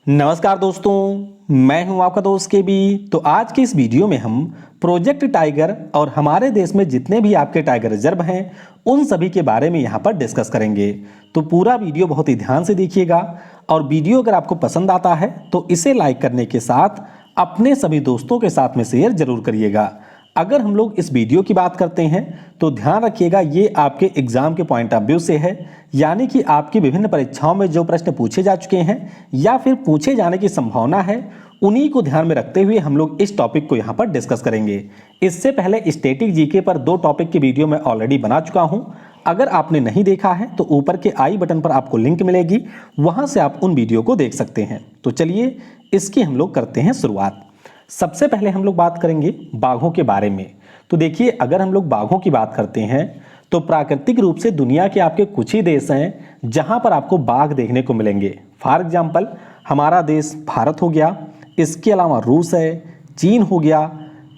नमस्कार दोस्तों, मैं हूं आपका दोस्त के बी। तो आज की इस वीडियो में हम प्रोजेक्ट टाइगर और हमारे देश में जितने भी आपके टाइगर रिजर्व हैं उन सभी के बारे में यहां पर डिस्कस करेंगे। तो पूरा वीडियो बहुत ही ध्यान से देखिएगा और वीडियो अगर आपको पसंद आता है तो इसे लाइक करने के साथ अपने सभी दोस्तों के साथ में शेयर जरूर करिएगा। अगर हम लोग इस वीडियो की बात करते हैं तो ध्यान रखिएगा ये आपके एग्जाम के पॉइंट ऑफ व्यू से है, यानी कि आपकी विभिन्न परीक्षाओं में जो प्रश्न पूछे जा चुके हैं या फिर पूछे जाने की संभावना है उन्हीं को ध्यान में रखते हुए हम लोग इस टॉपिक को यहाँ पर डिस्कस करेंगे। इससे पहले स्टैटिक जीके पर 2 टॉपिक की वीडियो मैं ऑलरेडी बना चुका हूँ। अगर आपने नहीं देखा है तो ऊपर के आई बटन पर आपको लिंक मिलेगी, वहां से आप उन वीडियो को देख सकते हैं। तो चलिए इसकी हम लोग करते हैं शुरुआत। सबसे पहले हम लोग बात करेंगे बाघों के बारे में। तो देखिए, अगर हम लोग बाघों की बात करते हैं तो प्राकृतिक रूप से दुनिया के आपके कुछ ही देश हैं जहां पर आपको बाघ देखने को मिलेंगे। फॉर एग्जांपल हमारा देश भारत हो गया, इसके अलावा रूस है, चीन हो गया,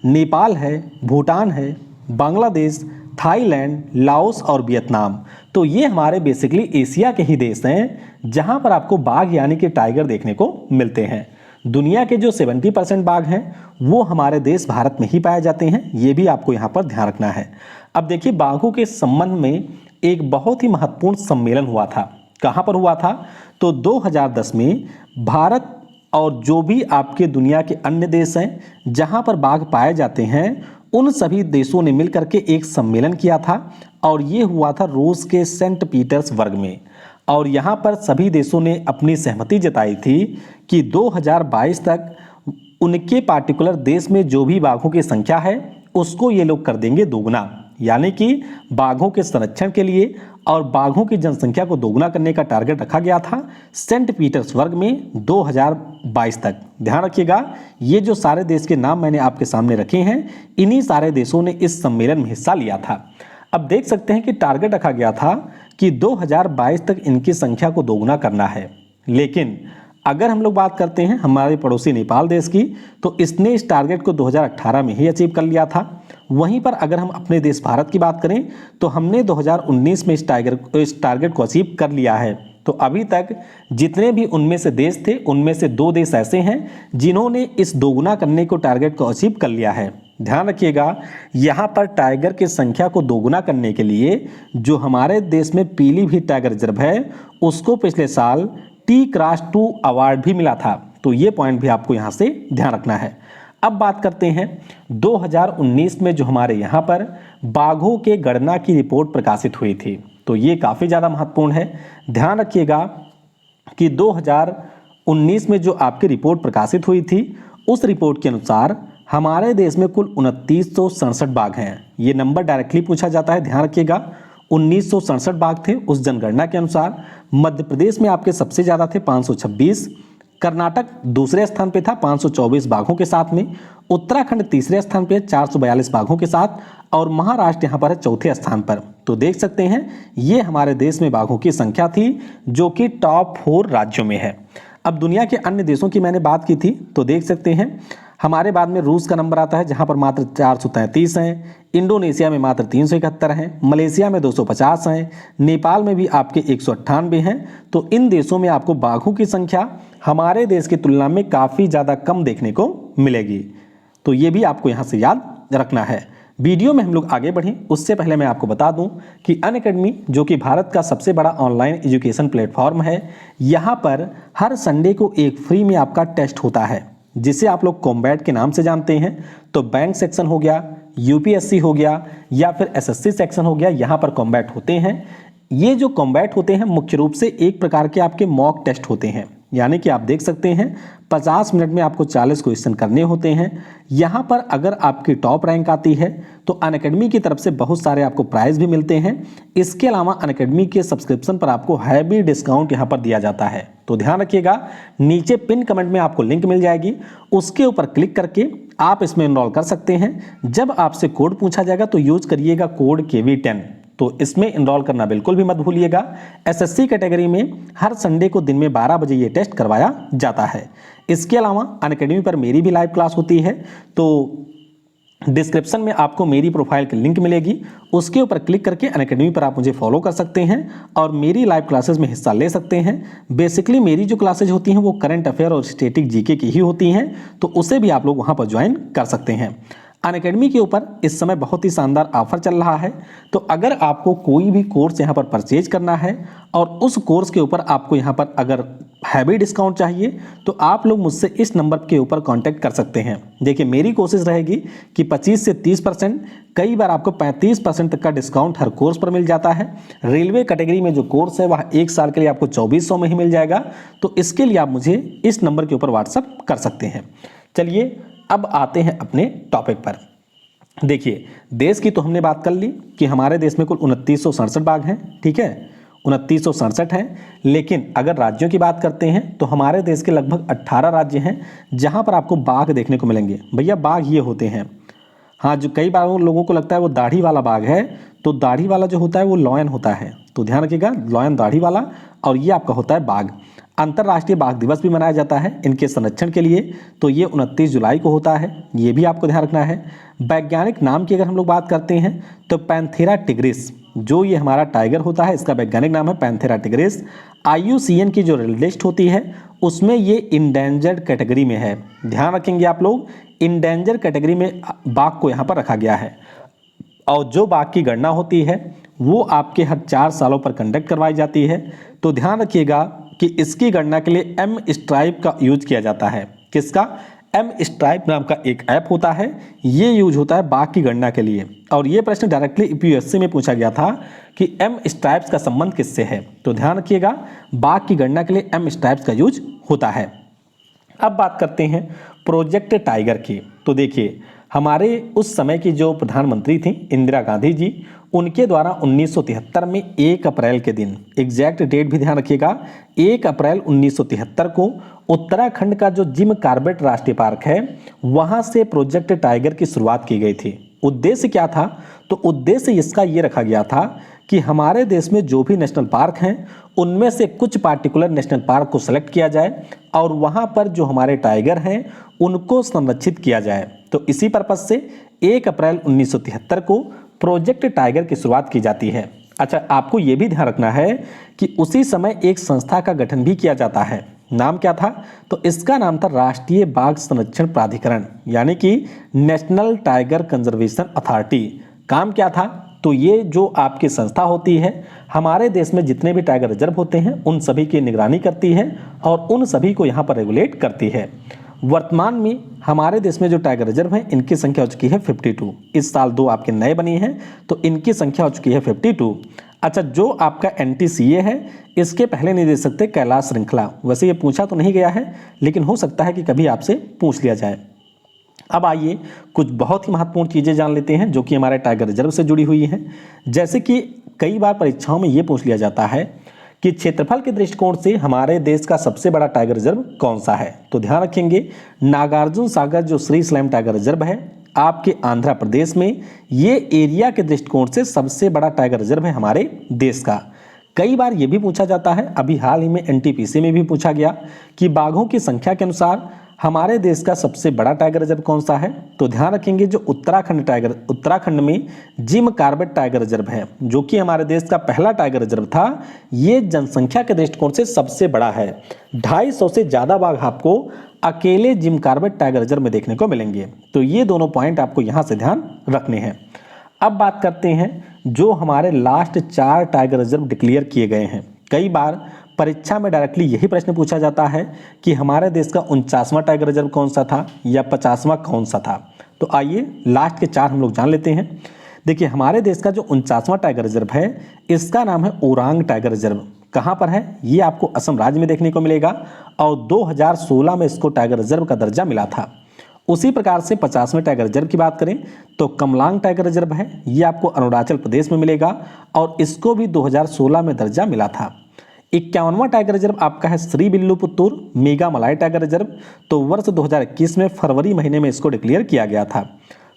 नेपाल है, भूटान है, बांग्लादेश, थाईलैंड, लाओस और वियतनाम। तो ये हमारे बेसिकली एशिया के ही देश हैं जहां पर आपको बाघ यानी कि टाइगर देखने को मिलते हैं। दुनिया के जो 70% बाघ हैं वो हमारे देश भारत में ही पाए जाते हैं, ये भी आपको यहाँ पर ध्यान रखना है। अब देखिए, बाघों के संबंध में एक बहुत ही महत्वपूर्ण सम्मेलन हुआ था। कहाँ पर हुआ था? तो 2010 में भारत और जो भी आपके दुनिया के अन्य देश हैं जहाँ पर बाघ पाए जाते हैं उन सभी देशों ने मिलकर के एक सम्मेलन किया था और ये हुआ था रूस के सेंट पीटर्सबर्ग में। और यहाँ पर सभी देशों ने अपनी सहमति जताई थी कि 2022 तक उनके पार्टिकुलर देश में जो भी बाघों की संख्या है उसको ये लोग कर देंगे दोगुना, यानी कि बाघों के संरक्षण के लिए और बाघों की जनसंख्या को दोगुना करने का टारगेट रखा गया था सेंट पीटर्सबर्ग में 2022 तक। ध्यान रखिएगा, ये जो सारे देश के नाम मैंने आपके सामने रखे हैं इन्हीं सारे देशों ने इस सम्मेलन में हिस्सा लिया था। अब देख सकते हैं कि टारगेट रखा गया था कि 2022 तक इनकी संख्या को दोगुना करना है। लेकिन अगर हम लोग बात करते हैं हमारे पड़ोसी नेपाल देश की, तो इसने इस टारगेट को 2018 में ही अचीव कर लिया था। वहीं पर अगर हम अपने देश भारत की बात करें तो हमने 2019 में इस टारगेट को अचीव कर लिया है। तो अभी तक जितने भी उनमें से देश थे उनमें से 2 देश ऐसे हैं जिन्होंने इस दोगुना करने को टारगेट को अचीव कर लिया है। ध्यान रखिएगा, यहाँ पर टाइगर की संख्या को दोगुना करने के लिए जो हमारे देश में पीलीभीत टाइगर रिजर्व है उसको पिछले साल T+2 अवार्ड भी मिला था। तो ये पॉइंट भी आपको यहाँ से ध्यान रखना है। अब बात करते हैं 2019 में जो हमारे यहाँ पर बाघों के गणना की रिपोर्ट प्रकाशित हुई थी, तो ये काफ़ी ज़्यादा महत्वपूर्ण है। ध्यान रखिएगा कि 2019 में जो आपकी रिपोर्ट प्रकाशित हुई थी उस रिपोर्ट के अनुसार हमारे देश में कुल 2967 बाघ हैं। ये नंबर डायरेक्टली पूछा जाता है, ध्यान रखिएगा। 1967 बाघ थे उस जनगणना के अनुसार। मध्य प्रदेश में आपके सबसे ज़्यादा थे 526, कर्नाटक दूसरे स्थान पे था 524 बाघों के साथ में, उत्तराखंड तीसरे स्थान पे 442 बाघों के साथ और महाराष्ट्र यहाँ पर है चौथे स्थान पर। तो देख सकते हैं ये हमारे देश में बाघों की संख्या थी जो कि टॉप 4 राज्यों में है। अब दुनिया के अन्य देशों की मैंने बात की थी तो देख सकते हैं हमारे बाद में रूस का नंबर आता है जहां पर मात्र 433 हैं, इंडोनेशिया में मात्र 371 हैं, मलेशिया में 250 हैं, नेपाल में भी आपके 198 हैं। तो इन देशों में आपको बाघों की संख्या हमारे देश की तुलना में काफ़ी ज़्यादा कम देखने को मिलेगी। तो ये भी आपको यहाँ से याद रखना है। वीडियो में हम लोग आगे बढ़ें उससे पहले मैं आपको बता दूं कि अनअकैडमी जो कि भारत का सबसे बड़ा ऑनलाइन एजुकेशन प्लेटफॉर्म है, यहाँ पर हर संडे को एक फ्री में आपका टेस्ट होता है जिसे आप लोग कॉम्बैट के नाम से जानते हैं। तो बैंक सेक्शन हो गया, यूपीएससी हो गया या फिर एसएससी सेक्शन हो गया, यहाँ पर कॉम्बैट होते हैं। ये जो कॉम्बैट होते हैं मुख्य रूप से एक प्रकार के आपके मॉक टेस्ट होते हैं, यानी कि आप देख सकते हैं 50 मिनट में आपको 40 क्वेश्चन करने होते हैं। यहाँ पर अगर आपकी टॉप रैंक आती है तो अनअकैडमी की तरफ से बहुत सारे आपको प्राइज भी मिलते हैं। इसके अलावा अनअकैडमी के सब्सक्रिप्शन पर आपको हैवी डिस्काउंट यहाँ पर दिया जाता है। तो ध्यान रखिएगा, नीचे पिन कमेंट में आपको लिंक मिल जाएगी, उसके ऊपर क्लिक करके आप इसमें एनरोल कर सकते हैं। जब आपसे कोड पूछा जाएगा तो यूज करिएगा कोड KV10। तो इसमें इनरोल करना बिल्कुल भी मत भूलिएगा। एसएससी कैटेगरी में हर संडे को दिन में 12 बजे ये टेस्ट करवाया जाता है। इसके अलावा अनअकैडमी पर मेरी भी लाइव क्लास होती है, तो डिस्क्रिप्शन में आपको मेरी प्रोफाइल की लिंक मिलेगी, उसके ऊपर क्लिक करके अनअकैडमी पर आप मुझे फॉलो कर सकते हैं और मेरी लाइव क्लासेस में हिस्सा ले सकते हैं। बेसिकली मेरी जो क्लासेज होती हैं वो करंट अफेयर और स्टैटिक जीके की ही होती हैं, तो उसे भी आप लोग वहां पर ज्वाइन कर सकते हैं। अनअकैडमी के ऊपर इस समय बहुत ही शानदार ऑफर चल रहा है, तो अगर आपको कोई भी कोर्स यहाँ पर परचेज करना है और उस कोर्स के ऊपर आपको यहाँ पर अगर हैवी डिस्काउंट चाहिए तो आप लोग मुझसे इस नंबर के ऊपर कांटेक्ट कर सकते हैं। देखिए मेरी कोशिश रहेगी कि 25 से 30%, कई बार आपको 35% तक का डिस्काउंट हर कोर्स पर मिल जाता है। रेलवे कैटेगरी में जो कोर्स है वह 1 साल के लिए आपको 2400 में ही मिल जाएगा, तो इसके लिए आप मुझे इस नंबर के ऊपर व्हाट्सअप कर सकते हैं। चलिए अब आते हैं अपने टॉपिक पर। देखिए देश की तो हमने बात कर ली कि हमारे देश में कुल 2967 बाघ हैं, ठीक है, 2967 हैं। लेकिन अगर राज्यों की बात करते हैं तो हमारे देश के लगभग 18 राज्य हैं जहां पर आपको बाघ देखने को मिलेंगे। भैया बाघ ये होते हैं, हाँ, जो कई बार लोगों को लगता है वो दाढ़ी वाला बाघ है, तो दाढ़ी वाला जो होता है वो लॉयन होता है, तो ध्यान रखिएगा, लॉयन दाढ़ी वाला, और ये आपका होता है बाघ। अंतर्राष्ट्रीय बाघ दिवस भी मनाया जाता है इनके संरक्षण के लिए, तो ये 29 जुलाई को होता है, ये भी आपको ध्यान रखना है। वैज्ञानिक नाम की अगर हम लोग बात करते हैं तो पैंथेरा टिग्रिस, जो ये हमारा टाइगर होता है, इसका वैज्ञानिक नाम है पैंथेरा टिग्रिस। IUCN की जो लिस्ट होती है उसमें ये इंडेंजर्ड कैटेगरी में है, ध्यान रखेंगे आप लोग, इंडेंजर कैटेगरी में बाघ को यहाँ पर रखा गया है। और जो बाघ की गणना होती है वो आपके हर 4 सालों पर कंडक्ट करवाई जाती है, तो ध्यान रखिएगा कि इसकी गणना के लिए एम स्ट्राइप का यूज किया जाता है। किसका? एम स्ट्राइप नाम का एक ऐप होता है, ये यूज होता है बाघ की गणना के लिए। और ये प्रश्न डायरेक्टली UPSC में पूछा गया था कि एम स्ट्राइप्स का संबंध किससे है, तो ध्यान रखिएगा बाघ की गणना के लिए एम स्ट्राइप्स का यूज होता है। अब बात करते हैं प्रोजेक्ट टाइगर की। तो देखिए हमारे उस समय की जो प्रधानमंत्री थी इंदिरा गांधी जी, उनके द्वारा 1973 में 1 अप्रैल के दिन, एग्जैक्ट डेट भी ध्यान रखिएगा, 1 अप्रैल 1973 को उत्तराखंड का जो जिम कॉर्बेट राष्ट्रीय पार्क है वहां से प्रोजेक्ट टाइगर की शुरुआत की गई थी। उद्देश्य क्या था? तो उद्देश्य इसका ये रखा गया था कि हमारे देश में जो भी नेशनल पार्क हैं उनमें से कुछ पार्टिकुलर नेशनल पार्क को सेलेक्ट किया जाए और वहां पर जो हमारे टाइगर हैं उनको संरक्षित किया जाए। तो इसी पर्पज से 1 अप्रैल 1973 को प्रोजेक्ट टाइगर की शुरुआत की जाती है। अच्छा, आपको ये भी ध्यान रखना है कि उसी समय एक संस्था का गठन भी किया जाता है। नाम क्या था? तो इसका नाम था राष्ट्रीय बाघ संरक्षण प्राधिकरण, यानी कि नेशनल टाइगर कंजर्वेशन अथॉरिटी। काम क्या था? तो ये जो आपकी संस्था होती है हमारे देश में जितने भी टाइगर रिजर्व होते हैं उन सभी की निगरानी करती है और उन सभी को यहाँ पर रेगुलेट करती है। वर्तमान में हमारे देश में जो टाइगर रिजर्व हैं इनकी संख्या हो चुकी है 52। इस साल 2 आपके नए बनी हैं तो इनकी संख्या हो चुकी है 52। अच्छा, जो आपका NTCA है इसके पहले नहीं दे सकते कैलाश श्रृंखला, वैसे ये पूछा तो नहीं गया है लेकिन हो सकता है कि कभी आपसे पूछ लिया जाए। अब आइए कुछ बहुत ही महत्वपूर्ण चीज़ें जान लेते हैं जो कि हमारे टाइगर रिजर्व से जुड़ी हुई हैं। जैसे कि कई बार परीक्षाओं में ये पूछ लिया जाता है कि क्षेत्रफल के दृष्टिकोण से हमारे देश का सबसे बड़ा टाइगर रिजर्व कौन सा है, तो ध्यान रखेंगे नागार्जुन सागर जो श्री स्लैम टाइगर रिजर्व है आपके आंध्र प्रदेश में, ये एरिया के दृष्टिकोण से सबसे बड़ा टाइगर रिजर्व है हमारे देश का। कई बार ये भी पूछा जाता है, अभी हाल ही में NTPC में भी पूछा गया कि बाघों की संख्या के अनुसार हमारे देश का सबसे बड़ा टाइगर रिजर्व कौन सा है, तो ध्यान रखेंगे जो उत्तराखंड में जिम कॉर्बेट टाइगर रिजर्व है जो कि हमारे देश का पहला टाइगर रिजर्व था। ये जनसंख्या के दृष्टिकोण से सबसे बड़ा है, 250 से ज़्यादा बाघ आपको अकेले जिम कॉर्बेट टाइगर रिजर्व में देखने को मिलेंगे। तो ये दोनों पॉइंट आपको यहाँ से ध्यान रखने हैं। अब बात करते हैं जो हमारे लास्ट 4 टाइगर रिजर्व डिक्लेयर किए गए हैं। कई बार परीक्षा में डायरेक्टली यही प्रश्न पूछा जाता है कि हमारे देश का 49वां टाइगर रिजर्व कौन सा था या 50वां कौन सा था। तो आइए लास्ट के 4 हम लोग जान लेते हैं। देखिए हमारे देश का जो 49वां टाइगर रिजर्व है इसका नाम है ओरांग टाइगर रिजर्व। कहाँ पर है? ये आपको असम राज्य में देखने को मिलेगा और 2016 में इसको टाइगर रिजर्व का दर्जा मिला था। उसी प्रकार से 50वें टाइगर रिजर्व की बात करें तो कमलांग टाइगर रिजर्व है, ये आपको अरुणाचल प्रदेश में मिलेगा और इसको भी 2016 में दर्जा मिला था। 51वां टाइगर रिजर्व आपका है श्री विल्लुपुत्तूर मेघामलाई टाइगर रिजर्व, तो वर्ष 2021 में फरवरी महीने में इसको डिक्लेयर किया गया था।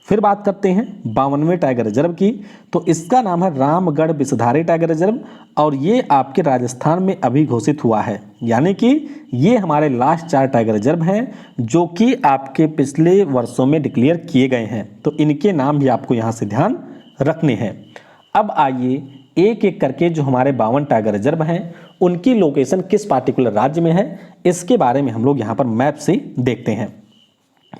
फिर बात करते हैं 52वें टाइगर रिजर्व की, तो इसका नाम है रामगढ़ विषधारी टाइगर रिजर्व और ये आपके राजस्थान में अभी घोषित हुआ है। यानी कि ये हमारे लास्ट 4 टाइगर रिजर्व हैं जो कि आपके पिछले वर्षों में डिक्लेयर किए गए हैं, तो इनके नाम भी आपको यहाँ से ध्यान रखने हैं। अब आइए एक एक करके जो हमारे 52 टाइगर रिजर्व हैं उनकी लोकेशन किस पार्टिकुलर राज्य में है, इसके बारे में हम लोग यहाँ पर मैप से देखते हैं।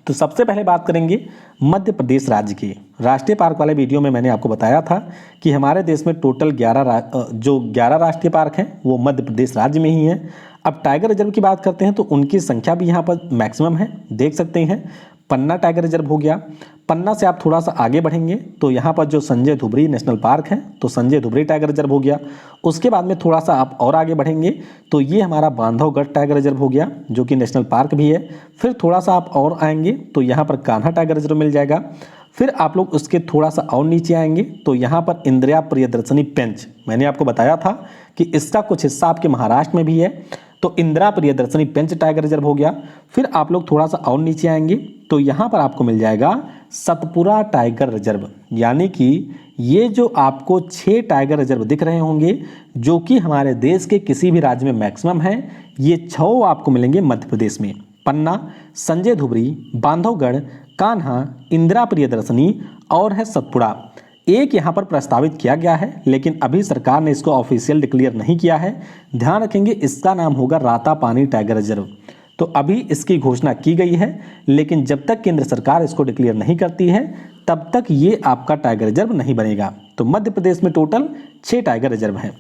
तो सबसे पहले बात करेंगे मध्य प्रदेश राज्य की। राष्ट्रीय पार्क वाले वीडियो में मैंने आपको बताया था कि हमारे देश में टोटल 11 राष्ट्रीय पार्क हैं वो मध्य प्रदेश राज्य में ही हैं। अब टाइगर रिजर्व की बात करते हैं तो उनकी संख्या भी यहाँ पर मैक्सिमम है, देख सकते हैं। पन्ना टाइगर रिजर्व हो गया, पन्ना से आप थोड़ा सा आगे बढ़ेंगे तो यहाँ पर जो संजय धुबरी नेशनल पार्क है तो संजय धुबरी टाइगर रिजर्व हो गया। उसके बाद में थोड़ा सा आप और आगे बढ़ेंगे तो ये हमारा बांधवगढ़ टाइगर रिजर्व हो गया जो कि नेशनल पार्क भी है। फिर थोड़ा सा आप और आएंगे तो यहाँ पर कान्हा टाइगर रिजर्व मिल जाएगा। फिर आप लोग उसके थोड़ा सा और नीचे आएंगे तो यहाँ पर इंदिरा प्रियदर्शनी पेंच, मैंने आपको बताया था कि इसका कुछ हिस्सा आपके महाराष्ट्र में भी है, तो इंदिरा प्रियदर्शनी पेंच टाइगर रिजर्व हो गया। फिर आप लोग थोड़ा सा और नीचे आएंगे तो यहाँ पर आपको मिल जाएगा सतपुरा टाइगर रिजर्व। यानी कि ये जो आपको 6 टाइगर रिजर्व दिख रहे होंगे जो कि हमारे देश के किसी भी राज्य में मैक्सिमम है, ये 6 आपको मिलेंगे मध्य प्रदेश में। पन्ना, संजय धुबरी, बांधवगढ़, कान्हा, इंदिरा प्रियदर्शनी और है सतपुड़ा। एक यहाँ पर प्रस्तावित किया गया है लेकिन अभी सरकार ने इसको ऑफिशियल डिक्लेयर नहीं किया है। ध्यान रखेंगे इसका नाम होगा रातापानी टाइगर रिजर्व। तो अभी इसकी घोषणा की गई है लेकिन जब तक केंद्र सरकार इसको डिक्लेयर नहीं करती है तब तक ये आपका टाइगर रिजर्व नहीं बनेगा। तो मध्य प्रदेश में टोटल 6 टाइगर रिजर्व हैं।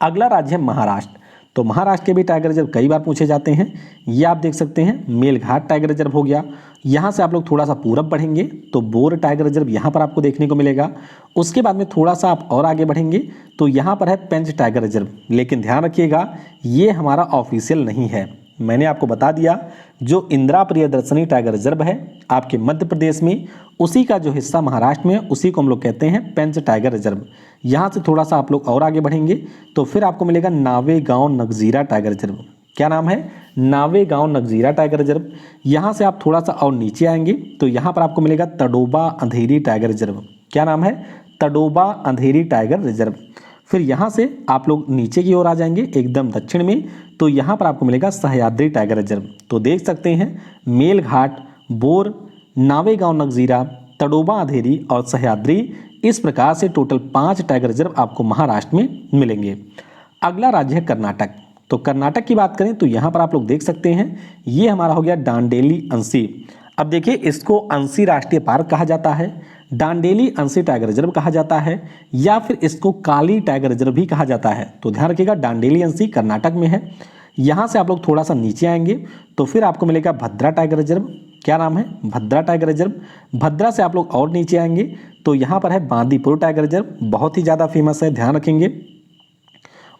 अगला राज्य है महाराष्ट्र। तो महाराष्ट्र के भी टाइगर रिजर्व कई बार पूछे जाते हैं। ये आप देख सकते हैं मेलघाट टाइगर रिजर्व हो गया। यहाँ से आप लोग थोड़ा सा पूरब बढ़ेंगे तो बोर टाइगर रिजर्व यहाँ पर आपको देखने को मिलेगा। उसके बाद में थोड़ा सा आप और आगे बढ़ेंगे तो यहाँ पर है पेंच टाइगर रिजर्व, लेकिन ध्यान रखिएगा ये हमारा ऑफिशियल नहीं है। मैंने आपको बता दिया जो इंदिरा प्रियदर्शनी टाइगर रिजर्व है आपके मध्य प्रदेश में, उसी का जो हिस्सा महाराष्ट्र में है उसी को हम लोग कहते हैं पेंच टाइगर रिजर्व। यहाँ से थोड़ा सा आप लोग और आगे बढ़ेंगे तो फिर आपको मिलेगा नावेगांव नगजीरा टाइगर रिजर्व। क्या नाम है? नावेगांव नगजीरा टाइगर रिजर्व। यहाँ से आप थोड़ा सा और नीचे आएंगे तो यहाँ पर आपको मिलेगा तडोबा अंधेरी टाइगर रिजर्व। क्या नाम है? तडोबा अंधेरी टाइगर रिजर्व। फिर यहाँ से आप लोग नीचे की ओर आ जाएंगे एकदम दक्षिण में तो यहाँ पर आपको मिलेगा सह्याद्री टाइगर रिजर्व। तो देख सकते हैं मेलघाट, बोर, नावेगांव नगजीरा, तडोबा अंधेरी और सह्याद्री, इस प्रकार से टोटल 5 टाइगर रिजर्व आपको महाराष्ट्र में मिलेंगे। अगला राज्य है कर्नाटक। तो कर्नाटक की बात करें तो यहाँ पर आप लोग देख सकते हैं ये हमारा हो गया डांडेली अंसी। अब देखिए इसको अंसी राष्ट्रीय पार्क कहा जाता है, डांडेली अंसी टाइगर रिजर्व कहा जाता है या फिर इसको काली टाइगर रिजर्व भी कहा जाता है। तो ध्यान रखिएगा डांडेली अंसी कर्नाटक में है। यहाँ से आप लोग थोड़ा सा नीचे आएंगे तो फिर आपको मिलेगा भद्रा टाइगर रिजर्व। क्या नाम है? भद्रा टाइगर रिजर्व। भद्रा से आप लोग और नीचे आएंगे तो यहाँ पर है बांदीपुर टाइगर रिजर्व, बहुत ही ज़्यादा फेमस है, ध्यान रखेंगे।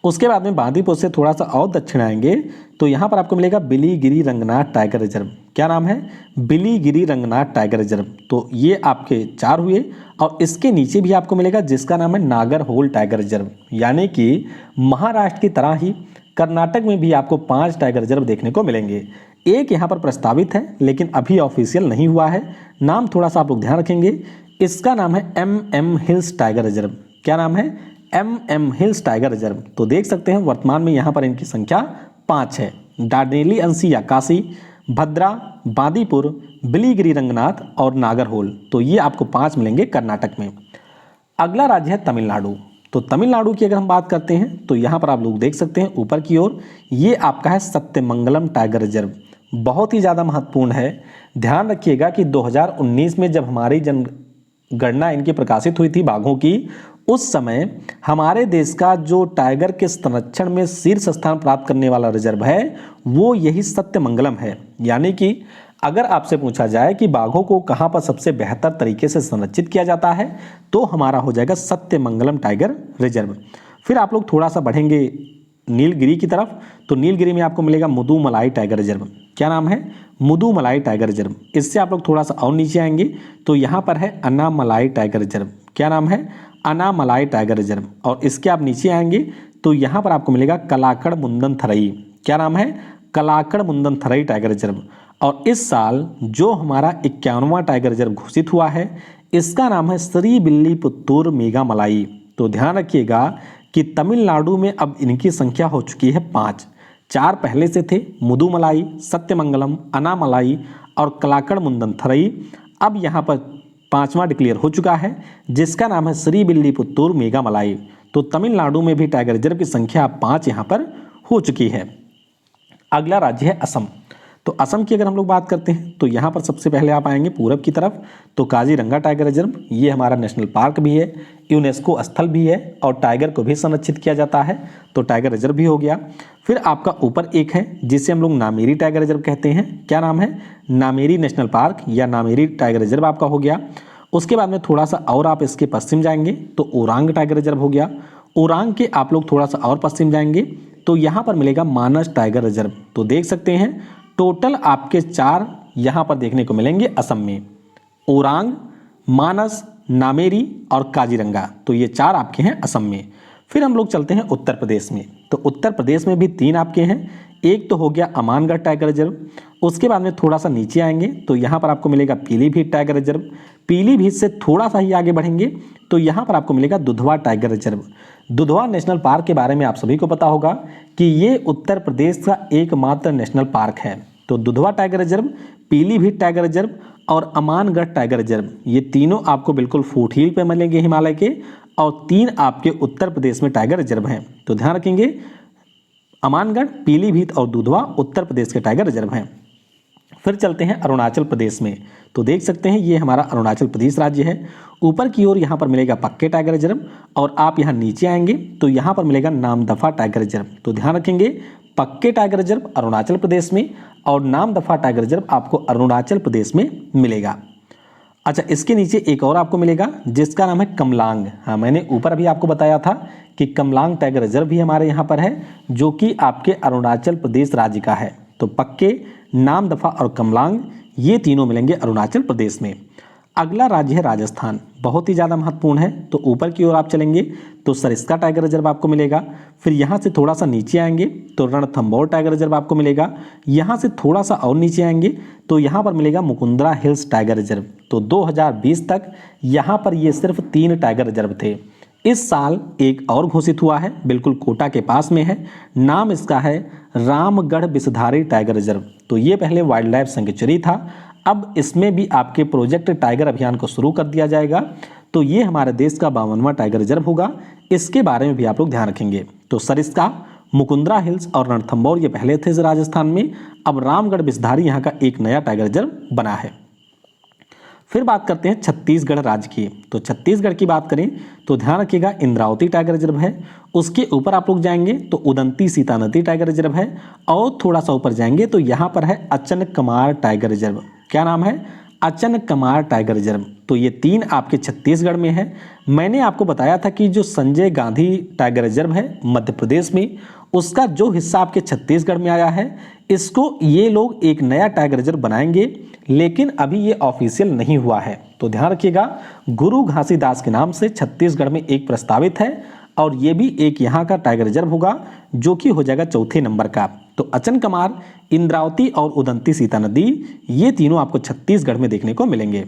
उसके बाद में बांदीपुर से थोड़ा सा और दक्षिण आएंगे तो यहाँ पर आपको मिलेगा बिलीगिरी रंगनाथ टाइगर रिजर्व। क्या नाम है? Biligiri Ranganath tiger reserve. तो ये आपके 4 हुए और इसके नीचे भी आपको मिलेगा जिसका नाम है नागरहोल टाइगर रिजर्व। यानी कि महाराष्ट्र की तरह ही कर्नाटक में भी आपको 5 टाइगर रिजर्व देखने को मिलेंगे। एक यहाँ पर प्रस्तावित है लेकिन अभी ऑफिशियल नहीं हुआ है। नाम थोड़ा सा आप लोग ध्यान रखेंगे, इसका नाम है MM हिल्स टाइगर रिजर्व। क्या नाम है? MM hills tiger reserve. तो देख सकते हैं वर्तमान में यहाँ पर इनकी संख्या 5 है। डांडेली अंसी या काशी, भद्रा, बांदीपुर, बिलीगिरी रंगनाथ और नागरहोल, तो ये आपको 5 मिलेंगे कर्नाटक में। अगला राज्य है तमिलनाडु। तो तमिलनाडु की अगर हम बात करते हैं तो यहाँ पर आप लोग देख सकते हैं ऊपर की ओर ये आपका है सत्यमंगलम टाइगर रिजर्व, बहुत ही ज़्यादा महत्वपूर्ण है। ध्यान रखिएगा कि 2019 में जब हमारी जनगणना इनकी प्रकाशित हुई थी बाघों की, उस समय हमारे देश का जो टाइगर के संरक्षण में शीर्ष स्थान प्राप्त करने वाला रिजर्व है वो यही सत्यमंगलम है। यानी कि अगर आपसे पूछा जाए कि बाघों को कहाँ पर सबसे बेहतर तरीके से संरक्षित किया जाता है तो हमारा हो जाएगा सत्यमंगलम टाइगर रिजर्व। फिर आप लोग थोड़ा सा बढ़ेंगे नीलगिरी की तरफ तो नीलगिरी में आपको मिलेगा मुदुमलाई टाइगर रिजर्व। क्या नाम है? Mudumalai tiger reserve. इससे आप लोग थोड़ा सा और नीचे आएंगे तो यहाँ पर है अनामलाई टाइगर रिजर्व। क्या नाम है? Anamalai tiger reserve. और इसके आप नीचे आएंगे तो यहाँ पर आपको मिलेगा कलाकड़ मुंदन थरई। क्या नाम है? Kalakad Mundanthurai tiger reserve. और इस साल जो हमारा 51वां टाइगर रिजर्व घोषित हुआ है इसका नाम है श्रीविल्लीपुत्तूर मेघामलाई। तो ध्यान रखिएगा कि तमिलनाडु में अब इनकी संख्या हो चुकी है 5। 4 पहले से थे, मुदुमलाई, सत्यमंगलम, अनामलाई और कलाकड़ मुंदनथरई। अब यहाँ पर 5वां डिक्लेयर हो चुका है जिसका नाम है श्रीविल्लीपुत्तूर मेघामलाई। तो तमिलनाडु में भी टाइगर रिजर्व की संख्या 5 यहाँ पर हो चुकी है। अगला राज्य है असम। तो असम की अगर हम लोग बात करते हैं तो यहाँ पर सबसे पहले आप आएंगे पूरब की तरफ, तो काजीरंगा टाइगर रिजर्व, ये हमारा नेशनल पार्क भी है, यूनेस्को स्थल भी है और टाइगर को भी संरक्षित किया जाता है, तो टाइगर रिजर्व भी हो गया। फिर आपका ऊपर एक है जिसे हम लोग नामेरी टाइगर रिजर्व कहते हैं। क्या नाम है? नामेरी नेशनल पार्क या नामेरी टाइगर रिजर्व आपका हो गया। उसके बाद में थोड़ा सा और आप इसके पश्चिम जाएंगे तो ओरांग टाइगर रिजर्व हो गया। ओरांग के आप लोग थोड़ा सा और पश्चिम जाएंगे तो यहाँ पर मिलेगा मानस टाइगर रिजर्व। तो देख सकते हैं टोटल आपके 4 यहाँ पर देखने को मिलेंगे असम में, ओरांग, मानस, नामेरी और काजीरंगा। तो ये 4 आपके हैं असम में। फिर हम लोग चलते हैं उत्तर प्रदेश में। तो उत्तर प्रदेश में भी 3 आपके हैं। एक तो हो गया अमानगढ़ टाइगर रिजर्व। उसके बाद में थोड़ा सा नीचे आएंगे तो यहाँ पर आपको मिलेगा पीलीभीत टाइगर रिजर्व। पीलीभीत से थोड़ा सा ही आगे बढ़ेंगे तो यहाँ पर आपको मिलेगा Dudhwa tiger reserve. Dudhwa national park के बारे में आप सभी को पता होगा कि ये उत्तर प्रदेश का एकमात्र नेशनल पार्क है। तो Dudhwa tiger reserve, Pilibhit tiger reserve और अमानगढ़ टाइगर रिजर्व, ये तीनों आपको बिल्कुल फुटहिल पे मिलेंगे हिमालय के, और 3 आपके उत्तर प्रदेश में टाइगर रिजर्व हैं। तो ध्यान रखेंगे अमानगढ़, पीलीभीत और दुधवा उत्तर प्रदेश के टाइगर रिजर्व हैं। फिर चलते हैं अरुणाचल प्रदेश में। तो देख सकते हैं ये हमारा अरुणाचल प्रदेश राज्य है। ऊपर की ओर यहाँ पर मिलेगा पक्के टाइगर रिजर्व और आप यहाँ नीचे आएंगे तो यहाँ पर मिलेगा नामदफा टाइगर रिजर्व। तो ध्यान रखेंगे पक्के टाइगर रिजर्व अरुणाचल प्रदेश में और नामदफा टाइगर रिजर्व आपको अरुणाचल प्रदेश में मिलेगा। अच्छा, इसके नीचे एक और आपको मिलेगा जिसका नाम है कमलांग। हाँ, मैंने ऊपर अभी आपको बताया था कि कमलांग टाइगर रिजर्व भी हमारे यहाँ पर है जो कि आपके अरुणाचल प्रदेश राज्य का है। तो पक्के, नामदफा और कमलांग ये तीनों मिलेंगे अरुणाचल प्रदेश में। अगला राज्य है राजस्थान, बहुत ही ज़्यादा महत्वपूर्ण है। तो ऊपर की ओर आप चलेंगे तो सरिस्का टाइगर रिजर्व आपको मिलेगा। फिर यहाँ से थोड़ा सा नीचे आएंगे तो रणथंभौर टाइगर रिजर्व आपको मिलेगा। यहाँ से थोड़ा सा और नीचे आएंगे तो यहाँ पर मिलेगा मुकुंदरा हिल्स टाइगर रिजर्व। तो 2020 तक यहाँ पर ये सिर्फ 3 टाइगर रिजर्व थे। इस साल एक और घोषित हुआ है, बिल्कुल कोटा के पास में है, नाम इसका है रामगढ़ बिसधारी टाइगर रिजर्व। तो ये पहले वाइल्ड लाइफ सेंचुरी था, अब इसमें भी आपके प्रोजेक्ट टाइगर अभियान को शुरू कर दिया जाएगा। तो ये हमारे देश का 52वां टाइगर रिजर्व होगा। इसके बारे में भी आप लोग ध्यान रखेंगे। तो सरिस्का, मुकुंदरा हिल्स और रणथंभौर ये पहले थे राजस्थान में, अब रामगढ़ बिसधारी यहाँ का एक नया टाइगर रिजर्व बना है। फिर बात करते हैं छत्तीसगढ़ राज्य की। तो छत्तीसगढ़ की बात करें तो ध्यान रखिएगा इंद्रावती टाइगर रिजर्व है। उसके ऊपर आप लोग जाएंगे तो उदंती सीता नदी टाइगर रिजर्व है और थोड़ा सा ऊपर जाएंगे तो यहाँ पर है अचनकमार टाइगर रिजर्व। क्या नाम है? Achanakmar tiger reserve. तो ये 3 आपके छत्तीसगढ़ में है। मैंने आपको बताया था कि जो संजय गांधी टाइगर रिजर्व है मध्य प्रदेश में, उसका जो हिस्सा आपके छत्तीसगढ़ में आया है इसको ये लोग एक नया टाइगर रिजर्व बनाएंगे, लेकिन अभी ये ऑफिशियल नहीं हुआ है। तो ध्यान रखिएगा गुरु घासीदास के नाम से छत्तीसगढ़ में एक प्रस्तावित है और ये भी एक यहाँ का टाइगर रिजर्व होगा जो कि हो जाएगा 4थे नंबर का। तो अचनकमार, इंद्रावती और उदंती सीता नदी ये तीनों आपको छत्तीसगढ़ में देखने को मिलेंगे।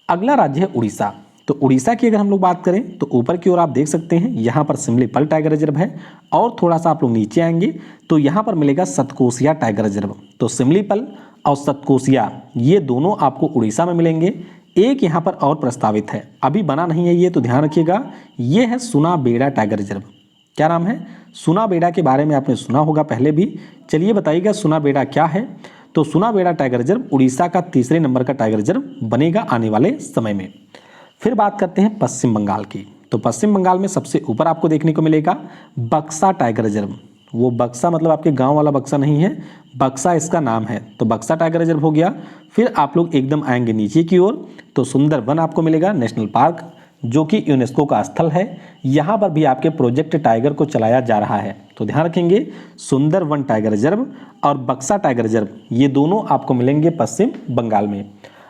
अगला राज्य है उड़ीसा। तो उड़ीसा की अगर हम लोग बात करें तो ऊपर की ओर आप देख सकते हैं यहाँ पर सिमलीपल टाइगर रिजर्व है और थोड़ा सा आप लोग नीचे आएंगे तो यहाँ पर मिलेगा सतकोसिया टाइगर रिजर्व। तो सिमलीपल और सतकोसिया ये दोनों आपको उड़ीसा में मिलेंगे। एक यहाँ पर और प्रस्तावित है, अभी बना नहीं है ये, तो ध्यान रखिएगा, ये है सुनाबेड़ा टाइगर रिजर्व। क्या नाम है? सुनाबेड़ा के बारे में आपने सुना होगा पहले भी। चलिए बताइएगा सुनाबेड़ा क्या है। तो सुनाबेड़ा टाइगर रिजर्व उड़ीसा का 3रे नंबर का टाइगर रिजर्व बनेगा आने वाले समय में। फिर बात करते हैं पश्चिम बंगाल की। तो पश्चिम बंगाल में सबसे ऊपर आपको देखने को मिलेगा बक्सा टाइगर रिजर्व। वो बक्सा मतलब आपके गांव वाला बक्सा नहीं है, बक्सा इसका नाम है। तो बक्सा टाइगर रिजर्व हो गया। फिर आप लोग एकदम आएंगे नीचे की ओर तो सुंदरवन आपको मिलेगा नेशनल पार्क जो कि यूनेस्को का स्थल है। यहाँ पर भी आपके प्रोजेक्ट टाइगर को चलाया जा रहा है। तो ध्यान रखेंगे सुंदरवन टाइगर रिजर्व और बक्सा टाइगर रिजर्व ये दोनों आपको मिलेंगे पश्चिम बंगाल में।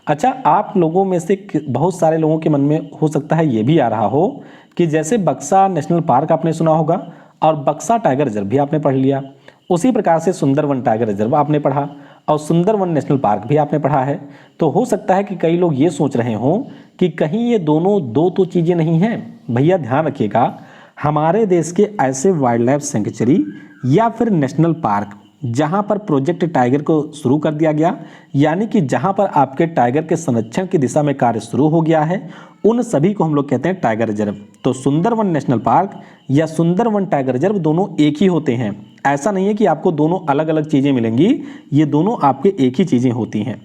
अच्छा, आप लोगों में से बहुत सारे लोगों के मन में हो सकता है ये भी आ रहा हो कि जैसे बक्सा नेशनल पार्क आपने सुना होगा और बक्सा टाइगर रिजर्व भी आपने पढ़ लिया, उसी प्रकार से सुंदरवन टाइगर रिजर्व आपने पढ़ा और सुंदरवन नेशनल पार्क भी आपने पढ़ा है। तो हो सकता है कि कई लोग ये सोच रहे हों कि कहीं ये दोनों दो तो चीज़ें नहीं हैं। भैया ध्यान रखिएगा, हमारे देश के ऐसे वाइल्ड लाइफ सेंचुरी या फिर नेशनल पार्क जहां पर प्रोजेक्ट टाइगर को शुरू कर दिया गया, यानी कि जहां पर आपके टाइगर के संरक्षण की दिशा में कार्य शुरू हो गया है, उन सभी को हम लोग कहते हैं टाइगर रिजर्व। तो सुंदरवन नेशनल पार्क या सुंदरवन टाइगर रिजर्व दोनों एक ही होते हैं। ऐसा नहीं है कि आपको दोनों अलग अलग चीज़ें मिलेंगी, ये दोनों आपके एक ही चीज़ें होती हैं।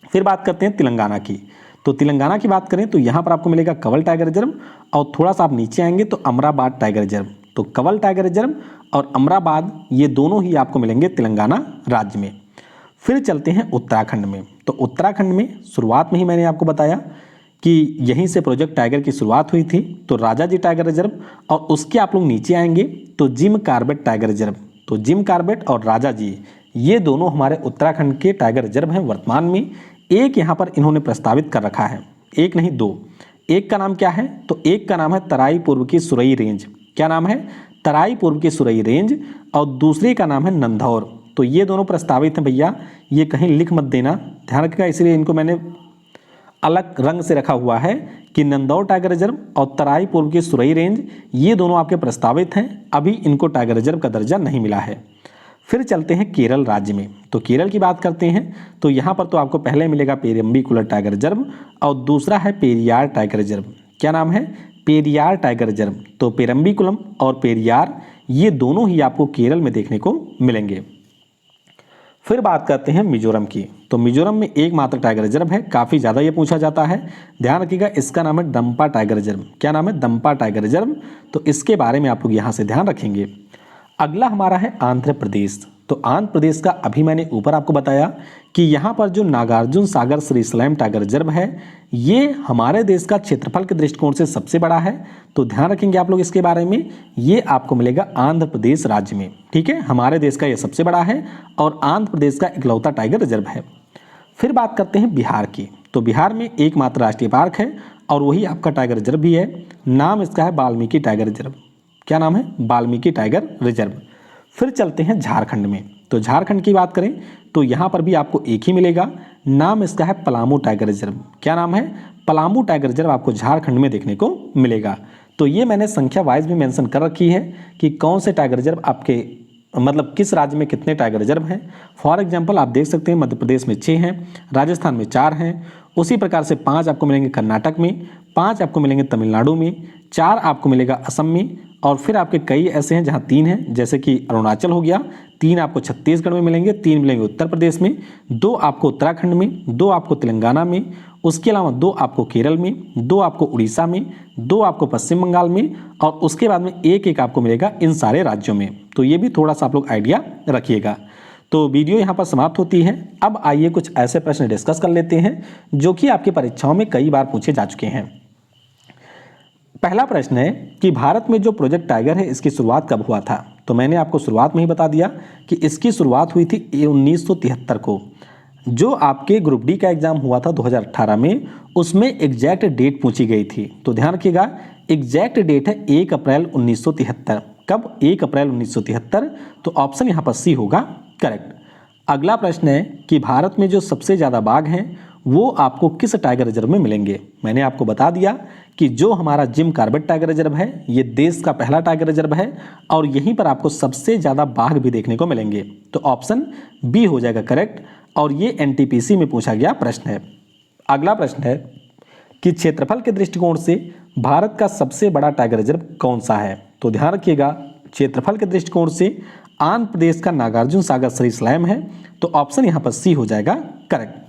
फिर बात करते हैं तेलंगाना की। तो तेलंगाना की बात करें तो यहाँ पर आपको मिलेगा कवल टाइगर रिजर्व, और थोड़ा सा आप नीचे आएंगे तो अमराबाद टाइगर रिजर्व। तो कवल टाइगर रिजर्व और अमराबाद ये दोनों ही आपको मिलेंगे तेलंगाना राज्य में। फिर चलते हैं उत्तराखंड में। तो उत्तराखंड में शुरुआत में ही मैंने आपको बताया कि यहीं से प्रोजेक्ट टाइगर की शुरुआत हुई थी। तो राजा जी टाइगर रिजर्व, और उसके आप लोग नीचे आएंगे तो जिम कार्बेट टाइगर रिजर्व। तो जिम कार्बेट और राजा जी ये दोनों हमारे उत्तराखंड के टाइगर रिजर्व हैं वर्तमान में। एक यहाँ पर इन्होंने प्रस्तावित कर रखा है, एक नहीं दो। एक का नाम क्या है? तो एक का नाम है तराई पूर्व की सुरई रेंज। क्या नाम है? तराई पूर्व की सुरई रेंज। और दूसरे का नाम है नंधौर। तो ये दोनों प्रस्तावित हैं भैया, ये कहीं लिख मत देना, ध्यान रखिएगा, इसलिए इनको मैंने अलग रंग से रखा हुआ है कि नंदौर टाइगर रिजर्व और तराई पूर्व की सुरई रेंज ये दोनों आपके प्रस्तावित हैं, अभी इनको टाइगर रिजर्व का दर्जा नहीं मिला है। फिर चलते हैं केरल राज्य में। तो केरल की बात करते हैं तो यहाँ पर तो आपको पहले मिलेगा पेरम्बीकुलर टाइगर रिजर्व और दूसरा है पेरियार टाइगर रिजर्व। क्या नाम है? Periyar tiger reserve. तो पेरम्बीकुलम और पेरियार ये दोनों ही आपको केरल में देखने को मिलेंगे। फिर बात करते हैं मिजोरम की। तो मिजोरम में एकमात्र टाइगर रिजर्व है, काफ़ी ज़्यादा ये पूछा जाता है, ध्यान रखिएगा, इसका नाम है दम्पा टाइगर रिजर्व। क्या नाम है? Dampa tiger reserve. तो इसके बारे में आप लोग यहाँ से ध्यान रखेंगे। अगला हमारा है आंध्र प्रदेश। तो आंध्र प्रदेश का अभी मैंने ऊपर आपको बताया कि यहाँ पर जो नागार्जुन सागर श्रीशैलम टाइगर रिजर्व है ये हमारे देश का क्षेत्रफल के दृष्टिकोण से सबसे बड़ा है। तो ध्यान रखेंगे आप लोग इसके बारे में, ये आपको मिलेगा आंध्र प्रदेश राज्य में। ठीक है, हमारे देश का ये सबसे बड़ा है और आंध्र प्रदेश का इकलौता टाइगर रिजर्व है। फिर बात करते हैं बिहार की। तो बिहार में एकमात्र राष्ट्रीय पार्क है और वही आपका टाइगर रिजर्व भी है, नाम इसका है वाल्मीकि टाइगर रिजर्व। क्या नाम है? Valmiki tiger reserve. फिर चलते हैं झारखंड में। तो झारखंड की बात करें तो यहाँ पर भी आपको एक ही मिलेगा, नाम इसका है पलामू टाइगर रिजर्व। क्या नाम है? पलामू टाइगर रिजर्व आपको झारखंड में देखने को मिलेगा। तो ये मैंने संख्या वाइज भी मेंशन कर रखी है कि कौन से टाइगर रिजर्व आपके मतलब किस राज्य में कितने टाइगर रिजर्व हैं। फॉर एग्जाम्पल आप देख सकते हैं मध्य प्रदेश में 6 हैं, राजस्थान में 4 हैं, उसी प्रकार से 5 आपको मिलेंगे कर्नाटक में, 5 आपको मिलेंगे तमिलनाडु में, 4 आपको मिलेगा असम में, और फिर आपके कई ऐसे हैं जहां 3 हैं, जैसे कि अरुणाचल हो गया, 3 आपको छत्तीसगढ़ में मिलेंगे, 3 मिलेंगे उत्तर प्रदेश में, 2 आपको उत्तराखंड में, 2 आपको तेलंगाना में, उसके अलावा 2 आपको केरल में, 2 आपको उड़ीसा में, 2 आपको पश्चिम बंगाल में, और उसके बाद में एक एक आपको मिलेगा इन सारे राज्यों में। तो ये भी थोड़ा सा आप लोग आइडिया रखिएगा। तो वीडियो यहाँ पर समाप्त होती है। अब आइए कुछ ऐसे प्रश्न डिस्कस कर लेते हैं जो कि आपकी परीक्षाओं में कई बार पूछे जा चुके हैं। पहला प्रश्न है कि भारत में जो प्रोजेक्ट टाइगर है इसकी शुरुआत कब हुआ था? तो मैंने आपको शुरुआत में ही बता दिया कि इसकी शुरुआत हुई थी 1973 को। जो आपके ग्रुप डी का एग्जाम हुआ था 2018 में, उसमें एग्जैक्ट डेट पूछी गई थी। तो ध्यान रखिएगा, एग्जैक्ट डेट है 1 अप्रैल 1973। कब? 1 अप्रैल 1973। तो ऑप्शन यहाँ पर सी होगा करेक्ट। अगला प्रश्न है कि भारत में जो सबसे ज़्यादा बाघ हैं वो आपको किस टाइगर रिजर्व में मिलेंगे? मैंने आपको बता दिया कि जो हमारा जिम कार्बेट टाइगर रिजर्व है ये देश का पहला टाइगर रिजर्व है और यहीं पर आपको सबसे ज़्यादा बाघ भी देखने को मिलेंगे। तो ऑप्शन बी हो जाएगा करेक्ट, और ये एनटीपीसी में पूछा गया प्रश्न है। अगला प्रश्न है कि क्षेत्रफल के दृष्टिकोण से भारत का सबसे बड़ा टाइगर रिजर्व कौन सा है? तो ध्यान रखिएगा, क्षेत्रफल के दृष्टिकोण से आंध्र प्रदेश का नागार्जुन सागर श्रीशैलम है। तो ऑप्शन यहाँ पर सी हो जाएगा करेक्ट।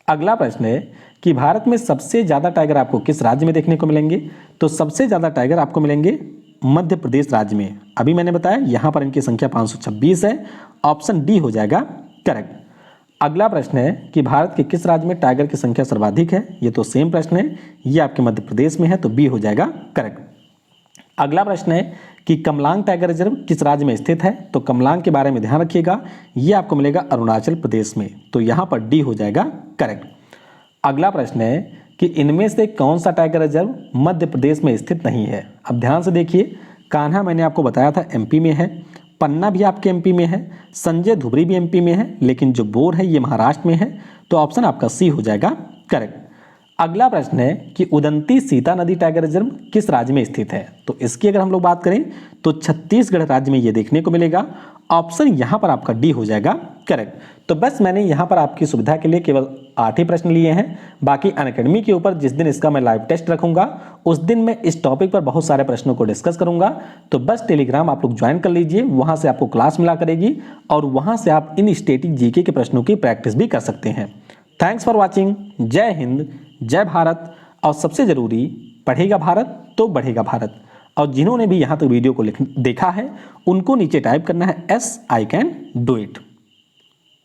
अगला प्रश्न है कि भारत में सबसे ज़्यादा टाइगर आपको किस राज्य में देखने को मिलेंगे? तो सबसे ज़्यादा टाइगर आपको मिलेंगे मध्य प्रदेश राज्य में। अभी मैंने बताया यहाँ पर इनकी संख्या 526 है, ऑप्शन डी हो जाएगा करेक्ट। अगला प्रश्न है कि भारत के किस राज्य में टाइगर की संख्या सर्वाधिक है? ये तो सेम प्रश्न है, ये आपके मध्य प्रदेश में है, तो बी हो जाएगा करेक्ट। अगला प्रश्न है कि कमलांग टाइगर रिजर्व किस राज्य में स्थित है? तो कमलांग के बारे में ध्यान रखिएगा, ये आपको मिलेगा अरुणाचल प्रदेश में। तो यहाँ पर डी हो जाएगा करेक्ट। अगला प्रश्न है कि इनमें से कौन सा टाइगर रिजर्व मध्य प्रदेश में स्थित नहीं है? अब ध्यान से देखिए, कान्हा मैंने आपको बताया था एमपी में है, पन्ना भी आपके एमपी में है, संजय धुबरी भी एमपी में है, लेकिन जो बोर है ये महाराष्ट्र में है। तो ऑप्शन आपका सी हो जाएगा करेक्ट। अगला प्रश्न है कि उदंती सीता नदी टाइगर रिजर्व किस राज्य में स्थित है। तो इसकी अगर हम लोग बात करें तो छत्तीसगढ़ राज्य में ये देखने को मिलेगा। ऑप्शन यहाँ पर आपका डी हो जाएगा करेक्ट। तो बस मैंने यहाँ पर आपकी सुविधा के लिए केवल 8 ही प्रश्न लिए हैं। बाकी अनअकैडमी के ऊपर जिस दिन इसका मैं लाइव टेस्ट रखूंगा उस दिन मैं इस टॉपिक पर बहुत सारे प्रश्नों को डिस्कस करूंगा। तो बस टेलीग्राम आप लोग ज्वाइन कर लीजिए, वहां से आपको क्लास मिला करेगी और वहां से आप इन स्टैटिक जीके के प्रश्नों की प्रैक्टिस भी कर सकते हैं। Thanks for watching. जय हिंद, जय भारत। और सबसे जरूरी, पढ़ेगा भारत तो बढ़ेगा भारत। और जिन्होंने भी यहाँ तक वीडियो को देखा है उनको नीचे टाइप करना है S I can do it.